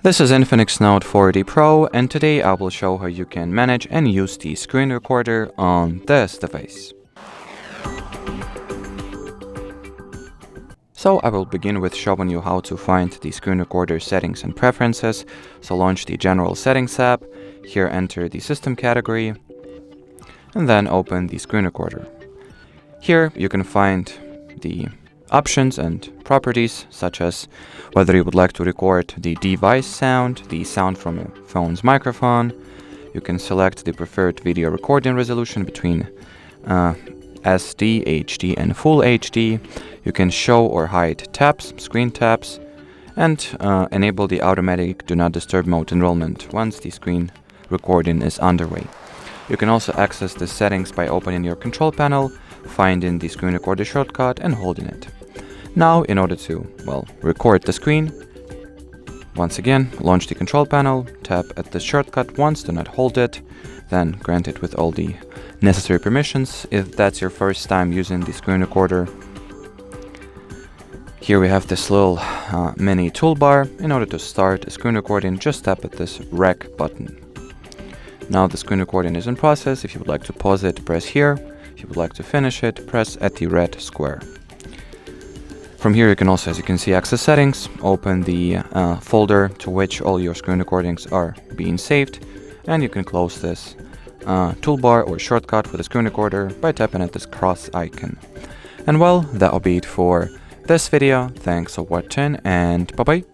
This is INFINIX Note 4D Pro, and today I will show how you can manage and use the screen recorder on this device. So I will begin with showing you how to find the screen recorder settings and preferences. So launch the General Settings app, here enter the System category, and then open the screen recorder. Here you can find the options and properties, such as whether you would like to record the device sound, the sound from a phone's microphone. You can select the preferred video recording resolution between SD, HD, and Full HD. You can show or hide taps, screen taps, and enable the automatic Do Not Disturb mode enrollment once the screen recording is underway. You can also access the settings by opening your control panel, finding the screen recorder shortcut and holding it. Now, in order to, record the screen, once again, launch the control panel, tap at the shortcut once, do not hold it, then grant it with all the necessary permissions if that's your first time using the screen recorder. Here we have this little mini toolbar. In order to start a screen recording, just tap at this Rec button. Now the screen recording is in process. If you would like to pause it, press here. If you would like to finish it, press at the red square. From here you can also, as you can see, access settings, open the folder to which all your screen recordings are being saved, and you can close this toolbar or shortcut for the screen recorder by tapping at this cross icon. And that'll be it for this video. Thanks for watching, and bye-bye.